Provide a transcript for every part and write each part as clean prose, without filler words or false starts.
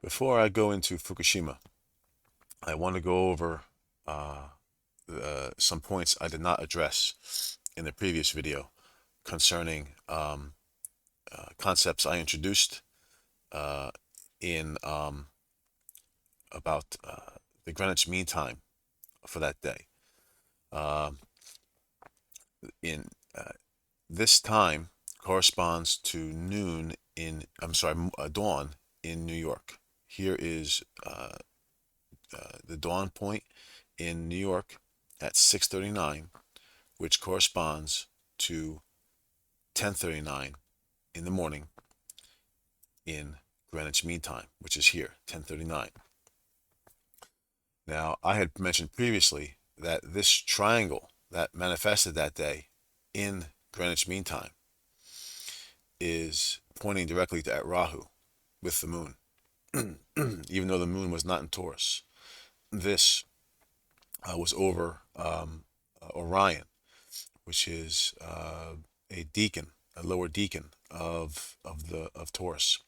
Before I go into Fukushima, I want to go over some points I did not address in the previous video concerning concepts I introduced uh, in about the Greenwich Mean Time for that day. Um in This time corresponds to noon in, dawn in New York. Here is the dawn point in New York at 6:39, which corresponds to 10:39 in the morning in Greenwich Mean Time, which is here, 10:39. Now, I had mentioned previously that this triangle that manifested that day in Greenwich Mean Time is pointing directly at Rahu with the moon, even though the moon was not in Taurus. This was over Orion, which is a decan, a lower decan of Taurus.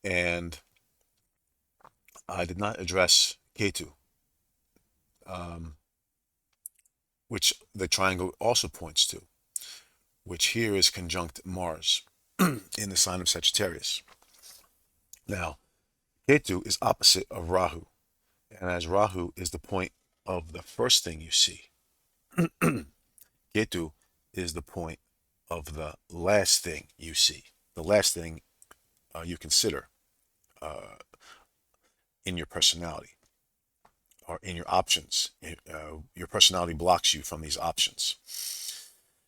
And I did not address Ketu, which the triangle also points to, which here is conjunct Mars in the sign of Sagittarius. Now, Ketu is opposite of Rahu, and as Rahu is the point of the first thing you see, Ketu is the point of the last thing you see, the last thing you consider in your personality or in your options. Your personality blocks you from these options.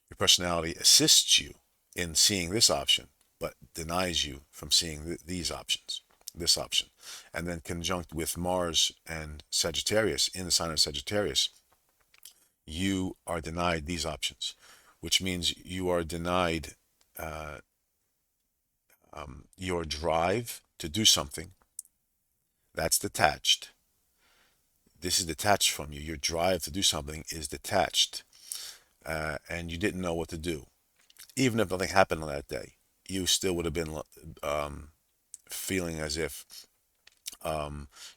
Your personality assists you in seeing this option, but denies you from seeing these options, this option. And then conjunct with Mars and Sagittarius in the sign of Sagittarius, you are denied these options, which means you are denied your drive to do something. That's detached. This is detached from you. Your drive to do something is detached, and you didn't know what to do. Even if nothing happened on that day, you still would have been feeling as if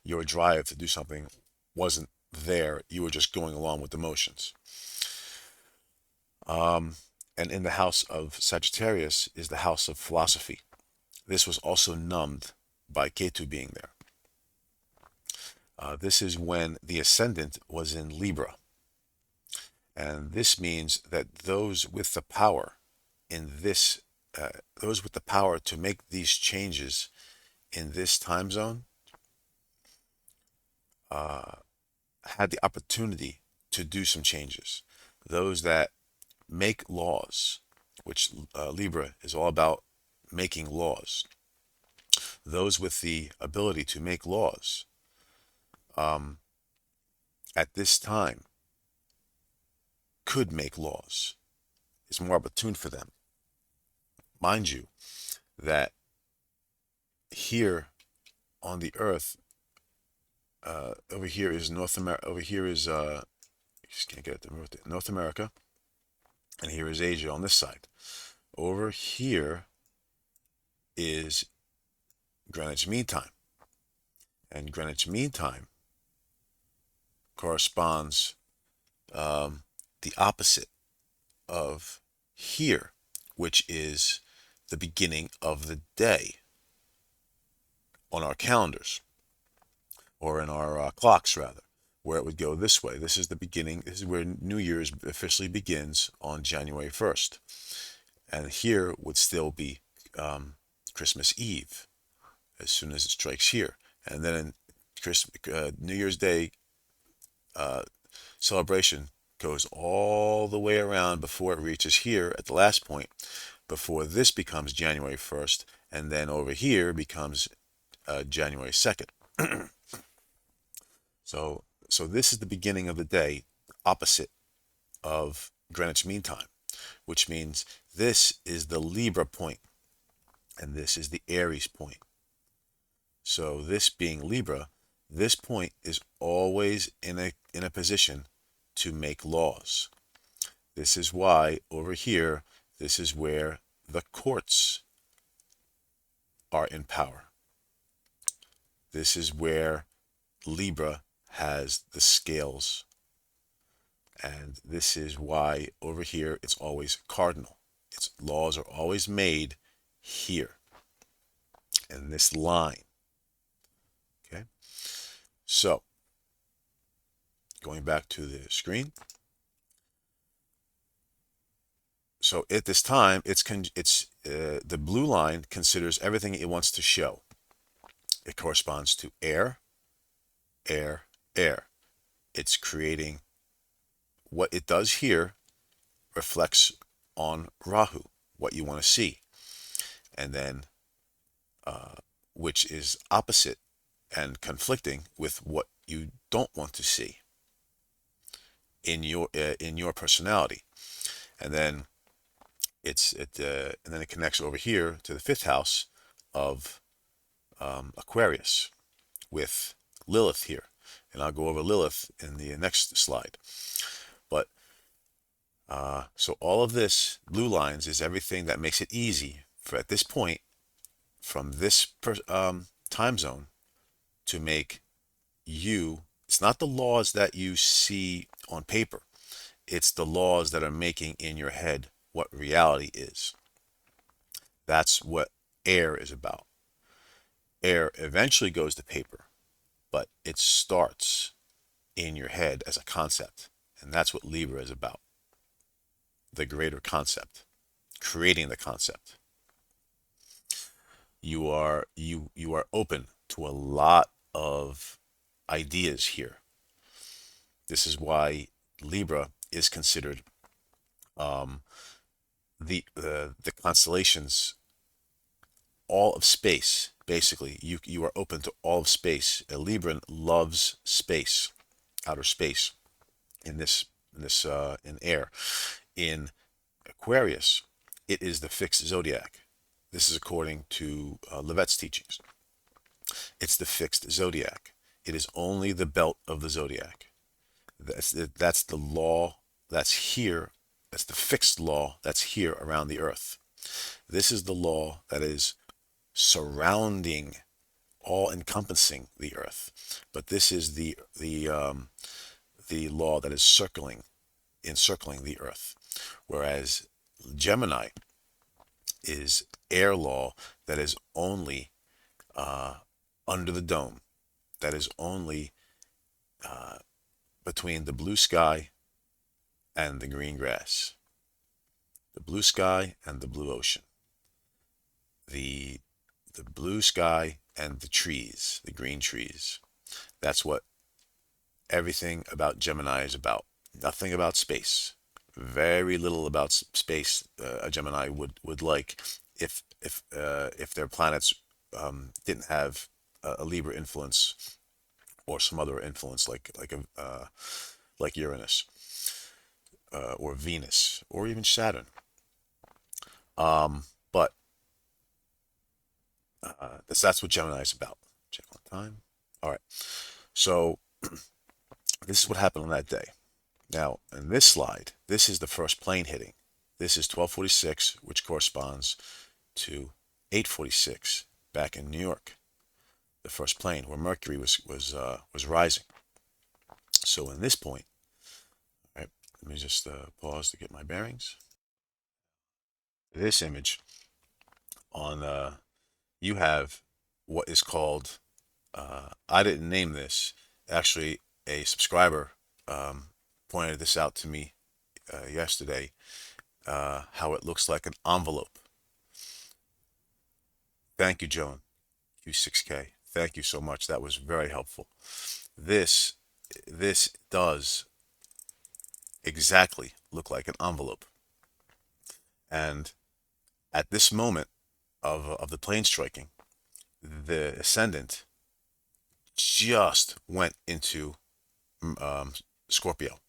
your drive to do something wasn't there. You were just going along with the motions. And in the house of Sagittarius is the house of philosophy. This was also numbed by Ketu being there. This is when the ascendant was in Libra. And this means that those with the power in this, those with the power to make these changes in this time zone had the opportunity to do some changes. Those that make laws, which Libra is all about making laws. Those with the ability to make laws at this time could make laws. It's more opportune for them. Mind you, that here on the earth, over here is North America, over here is, just can't get it to move it, North America, and here is Asia on this side. Over here is Greenwich Mean Time. And Greenwich Mean Time corresponds the opposite of here, which is the beginning of the day on our calendars, or in our clocks rather, where it would go this way. This is the beginning. This is where New Year's officially begins on January 1st. And here would still be Christmas Eve as soon as it strikes here. And then New Year's Day celebration goes all the way around before it reaches here at the last point, before this becomes January 1st, and then over here becomes January 2nd. So this is the beginning of the day, opposite of Greenwich Mean Time, which means this is the Libra point, and this is the Aries point. So this being Libra, this point is always in a position to make laws. This is why over here, this is where the courts are in power. This is where Libra has the scales. And this is why over here it's always cardinal. Its laws are always made here in this line. Okay. So going back to the screen. So at this time, the blue line considers everything it wants to show. It corresponds to air, air, air. It's creating what it does here reflects on Rahu, what you want to see, and then which is opposite and conflicting with what you don't want to see in your personality, and then and then it connects over here to the fifth house of Aquarius with Lilith here, and I'll go over Lilith in the next slide. But so all of this blue lines is everything that makes it easy for at this point from this time zone to make you. It's not the laws that you see on paper. It's the laws that are making in your head what reality is. That's what air is about. Air eventually goes to paper, but it starts in your head as a concept. And that's what Libra is about. The greater concept, creating the concept. You are open to a lot of ideas here. This is why Libra is considered the constellations, all of space. Basically, you are open to all of space. A Libran loves space, outer space. In air, in Aquarius, it is the fixed zodiac. This is according to Levette's teachings. It's the fixed zodiac. It is only the belt of the zodiac. That's the law that's here. That's the fixed law that's here around the earth. This is the law that is surrounding, all encompassing the earth. But this is the law that is encircling the earth. Whereas Gemini is air law that is only under the dome, that is only between the blue sky and the green grass, the blue sky and the blue ocean, the blue sky and the trees, the green trees. That's what everything about Gemini is about. Nothing about space. Very little about space. A Gemini would like if their planets didn't have a Libra influence or some other influence like Uranus or Venus or even Saturn. But that's what Gemini is about. Check on time. All right. So this is what happened on that day. Now, in this slide, this is the first plane hitting. This is 1246, which corresponds to 846 back in New York. The first plane where Mercury was rising. So in this point, all right, let me just pause to get my bearings. This image on you have what is called I didn't name this. Actually, a subscriber pointed this out to me yesterday. How it looks like an envelope. Thank you, Joan. Q6K. Thank you so much. That was very helpful. This does exactly look like an envelope. And at this moment of the plane striking, the ascendant just went into Scorpio,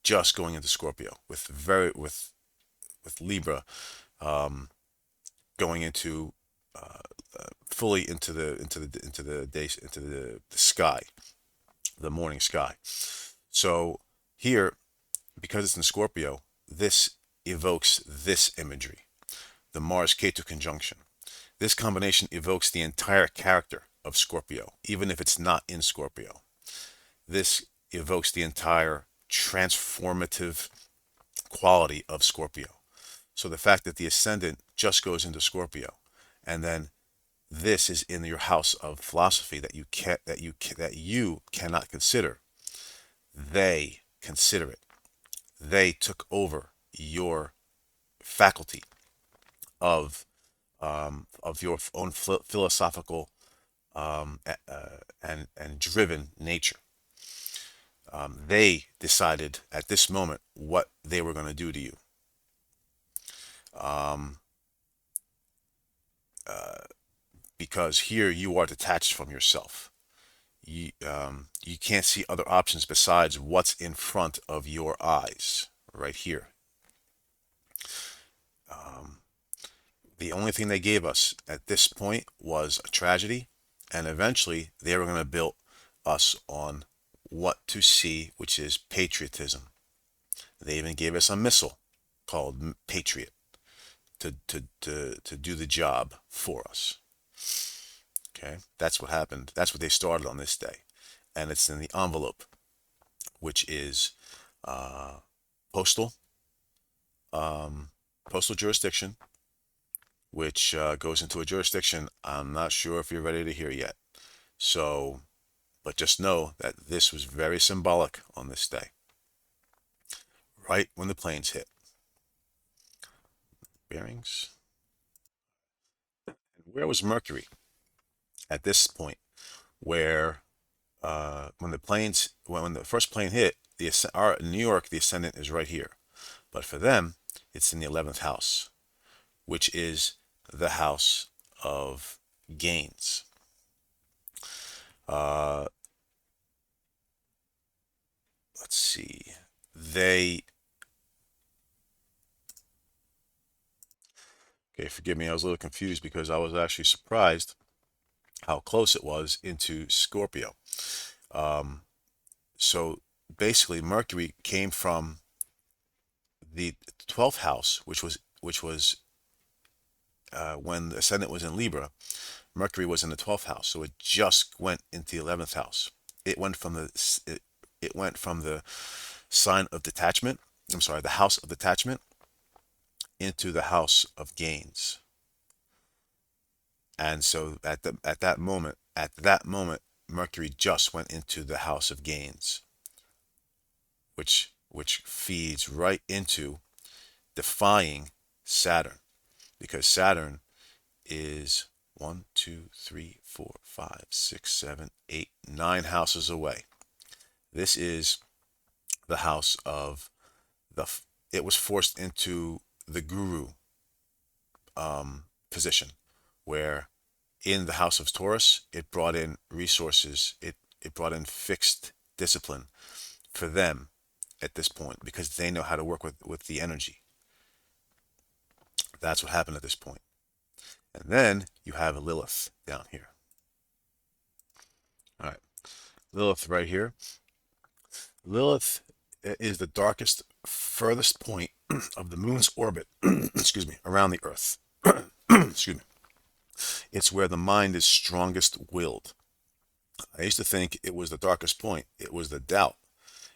just going into Scorpio with Libra going into fully into the sky, the morning sky. So here, because it's in Scorpio, this evokes this imagery, the Mars-Ketu conjunction. This combination evokes the entire character of Scorpio, even if it's not in Scorpio. This evokes the entire transformative quality of Scorpio. So the fact that the ascendant just goes into Scorpio, and then this is in your house of philosophy that you cannot consider, they consider it. They took over your faculty of your own philosophical and driven nature. They decided at this moment what they were going to do to you. Um, because here you are detached from yourself. You can't see other options besides what's in front of your eyes right here. The only thing they gave us at this point was a tragedy, and eventually they were going to build us on what to see, which is patriotism. They even gave us a missile called Patriot to do the job for us. Okay, that's what happened. That's what they started on this day, and it's in the envelope, which is uh, postal postal jurisdiction, which goes into a jurisdiction I'm not sure if you're ready to hear yet. So, but just know that this was very symbolic on this day, right when the planes hit. Bearings. Where was Mercury at this point? Where when the first plane hit, in New York, the ascendant is right here, but for them, it's in the 11th house, which is the house of gains. Uh, let's see. Okay, forgive me, I was a little confused because I was actually surprised how close it was into Scorpio. Um, so basically, Mercury came from the 12th house, which was when the ascendant was in Libra. Mercury was in the 12th house, so it just went into the 11th house. It went from the sign of detachment. I'm sorry, the house of detachment into the house of gains. And so at that moment, Mercury just went into the house of gains, which feeds right into defying Saturn, because Saturn is 1, 2, 3, 4, 5, 6, 7, 8, 9 houses away. This is the house of the. It was forced into the guru position, where in the house of Taurus, it brought in resources. It brought in fixed discipline for them at this point because they know how to work with the energy. That's what happened at this point. And then you have Lilith down here. All right, Lilith right here. Lilith is the darkest, furthest point of the moon's orbit, excuse me, around the Earth. Excuse me. It's where the mind is strongest willed. I used to think it was the darkest point. It was the doubt.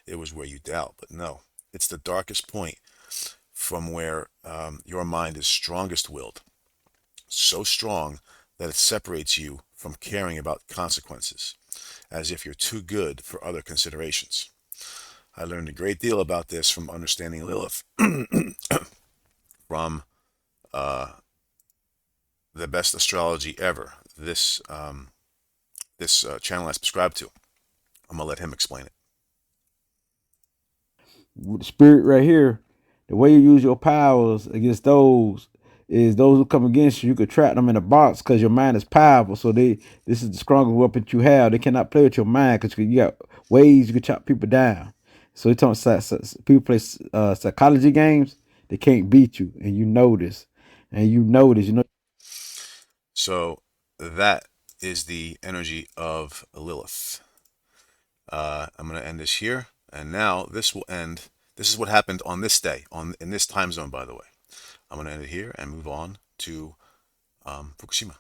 It was where you doubt, but no, it's the darkest point from where your mind is strongest willed. So strong that it separates you from caring about consequences, as if you're too good for other considerations. I learned a great deal about this from understanding Lilith from the best astrology ever. This channel I subscribe to. I'm gonna let him explain it. With the spirit right here, the way you use your powers against those is those who come against you. You could trap them in a box because your mind is powerful. So this is the strongest weapon you have. They cannot play with your mind because you got ways you can chop people down. So you talking people play psychology games. They can't beat you, and you know this, and you know this. You know. So that is the energy of Lilith. I'm going to end this here, and now this will end. This is what happened on this day, in this time zone, by the way. I'm going to end it here and move on to Fukushima.